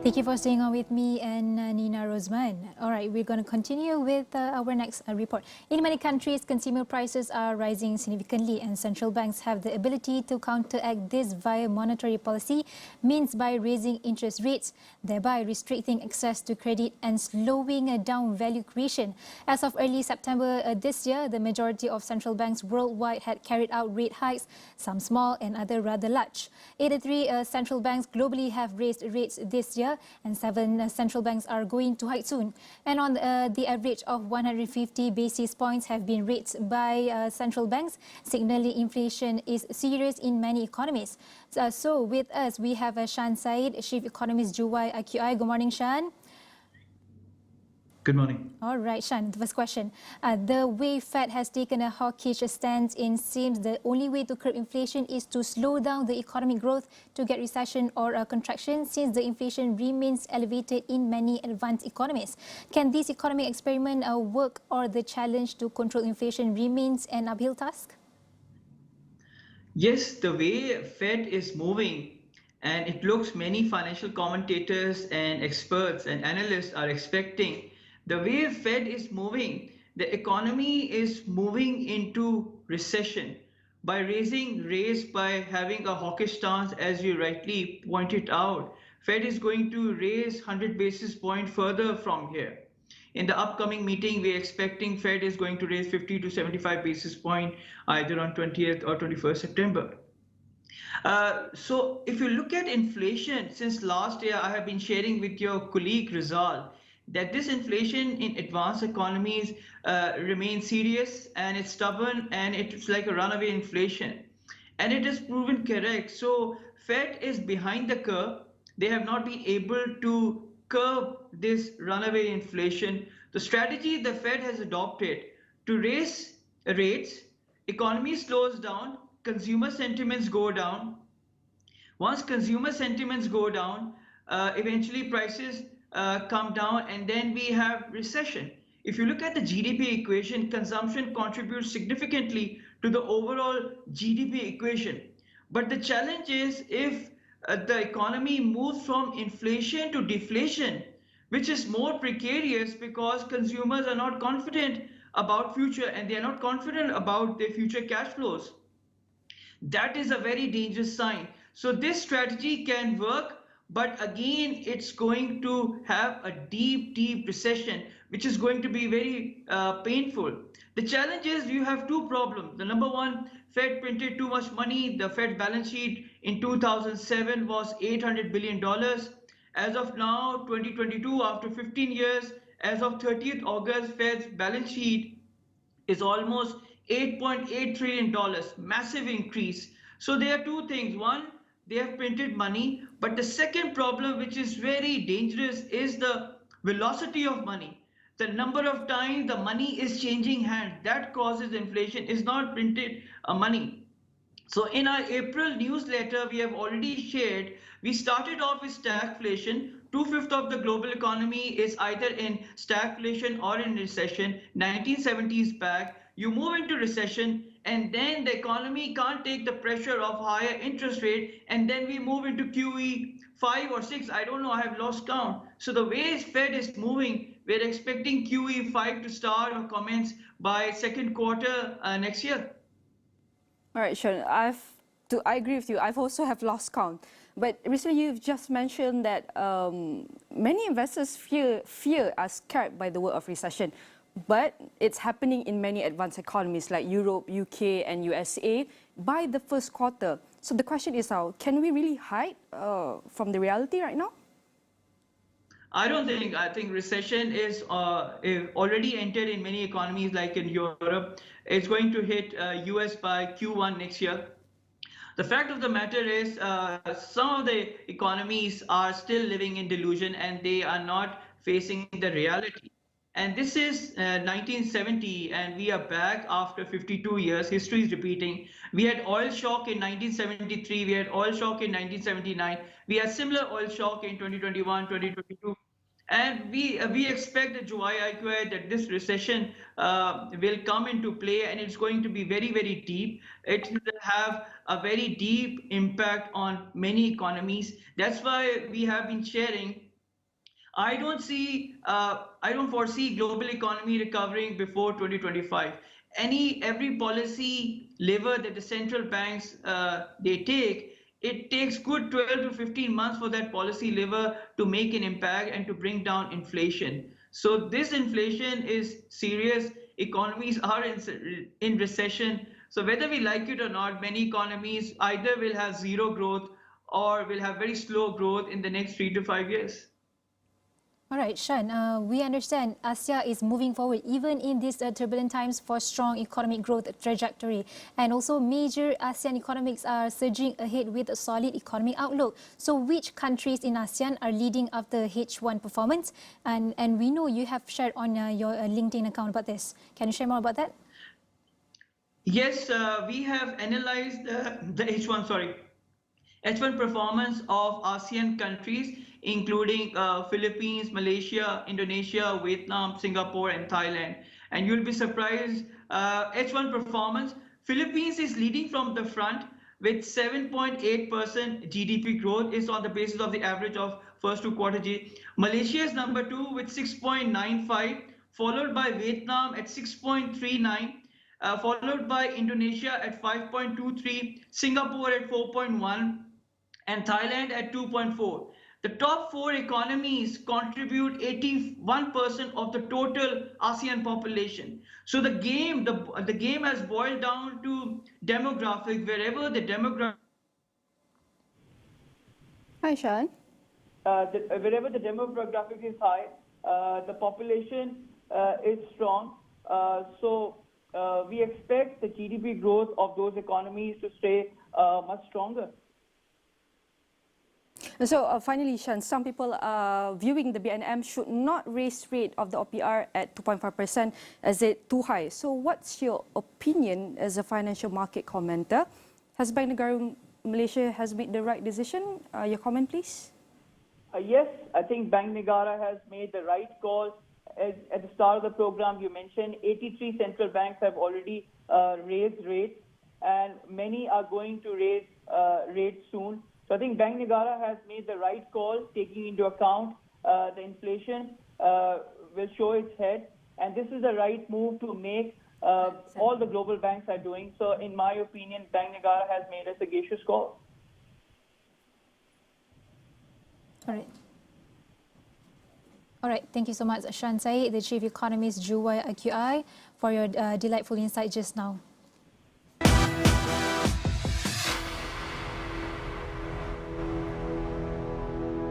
Thank you for staying on with me and Nina Rozman. All right, we're going to continue with our next report. In many countries, consumer prices are rising significantly, and central banks have the ability to counteract this via monetary policy, means by raising interest rates, thereby restricting access to credit and slowing down value creation. As of early September this year, the majority of central banks worldwide had carried out rate hikes, some small and other rather large. 83 central banks globally have raised rates this year, and 7 central banks are going to hike soon. And on the average of 150 basis points have been raised by central banks, signaling inflation is serious in many economies. So with us, we have Shan Said, Chief Economist, Juwai IQI. Good morning, Shan. Good morning. All right, Shan, the first question. The way Fed has taken a hawkish stance, it seems the only way to curb inflation is to slow down the economic growth to get recession or a contraction, since the inflation remains elevated in many advanced economies. Can this economic experiment work, or the challenge to control inflation remains an uphill task? Yes, the way Fed is moving, and it looks many financial commentators and experts and analysts are expecting, the way Fed is moving, the economy is moving into recession by raising rates, by having a hawkish stance, as you rightly pointed out. Fed is going to raise 100 basis points further from here. In the upcoming meeting, we're expecting Fed is going to raise 50 to 75 basis points either on 20th or 21st September. So if you look at inflation, since last year, I have been sharing with your colleague Rizal that this inflation in advanced economies remains serious, and it's stubborn, and it's like a runaway inflation. And it is proven correct. So Fed is behind the curve. They have not been able to curb this runaway inflation. The strategy the Fed has adopted to raise rates, economy slows down, consumer sentiments go down. Once consumer sentiments go down, eventually prices come down, and then we have recession. If you look at the GDP equation, consumption contributes significantly to the overall GDP equation. But the challenge is, if the economy moves from inflation to deflation, which is more precarious because consumers are not confident about future, and they are not confident about their future cash flows. That is a very dangerous sign. So this strategy can work, but again, it's going to have a deep recession, which is going to be very painful. The challenge is you have two problems. The number one, Fed printed too much money. The Fed balance sheet in 2007 was $800 billion. As of now, 2022, after 15 years, as of 30th August, Fed's balance sheet is almost $8.8 trillion, massive increase. So there are two things. One, they have printed money, but the second problem, which is very dangerous, is the velocity of money. The number of times the money is changing hands, that causes inflation, is not printed money. So in our April newsletter, we have already shared, we started off with stagflation. 2/5 of the global economy is either in stagflation or in recession. 1970s back, you move into recession, and then the economy can't take the pressure of higher interest rate, and then we move into QE 5 or 6, I don't know, I have lost count. So the way Fed is moving, we're expecting QE 5 to start or commence by second quarter next year. All right, Sean, I agree with you. I've also have lost count. But recently you've just mentioned that many investors are scared by the word of recession. But it's happening in many advanced economies like Europe, UK and USA by the first quarter. So the question is now, can we really hide from the reality right now? I don't think. I think recession is already entered in many economies like in Europe. It's going to hit US by Q1 next year. The fact of the matter is some of the economies are still living in delusion, and they are not facing the reality. And this is 1970, and we are back after 52 years. History is repeating. We had oil shock in 1973. We had oil shock in 1979. We had similar oil shock in 2021, 2022. And we expect the July IQI that this recession will come into play, and it's going to be very deep. It will have a very deep impact on many economies. That's why we have been sharing I don't foresee global economy recovering before 2025. Every policy lever that the central banks they take, it takes good 12 to 15 months for that policy lever to make an impact and to bring down inflation. So this inflation is serious. Economies are in recession. So whether we like it or not, many economies either will have zero growth or will have very slow growth in the next 3 to 5 years. All right, Shan, we understand Asia is moving forward even in these turbulent times for strong economic growth trajectory. And also major ASEAN economics are surging ahead with a solid economic outlook. So which countries in ASEAN are leading after H1 performance? And we know you have shared on your LinkedIn account about this. Can you share more about that? Yes, we have analyzed the H1 performance of ASEAN countries, including Philippines, Malaysia, Indonesia, Vietnam, Singapore, and Thailand. And you'll be surprised, H1 performance, Philippines is leading from the front with 7.8% GDP growth is on the basis of the average of first 2 quarter G. Malaysia is number 2 with 6.95, followed by Vietnam at 6.39. Followed by Indonesia at 5.23, Singapore at 4.1, and Thailand at 2.4. The top 4 economies contribute 81% of the total ASEAN population. So the game has boiled down to demographic. Wherever the demographic Hi, Shan. wherever the demographic is high, the population is strong. We expect the GDP growth of those economies to stay much stronger. So finally, Shan, some people are viewing the BNM should not raise rate of the OPR at 2.5% as it too high. So what's your opinion as a financial market commenter? Has Bank Negara Malaysia has made the right decision? Your comment, please. Yes, I think Bank Negara has made the right call. At the start of the program, you mentioned 83 central banks have already raised rates, and many are going to raise rates soon. So I think Bank Negara has made the right call, taking into account the inflation will show its head, and this is the right move to make. All the global banks are doing. So in my opinion, Bank Negara has made a sagacious call. All right. All right, thank you so much, Shan Said, the Chief Economist, Juwai IQI, for your delightful insight just now.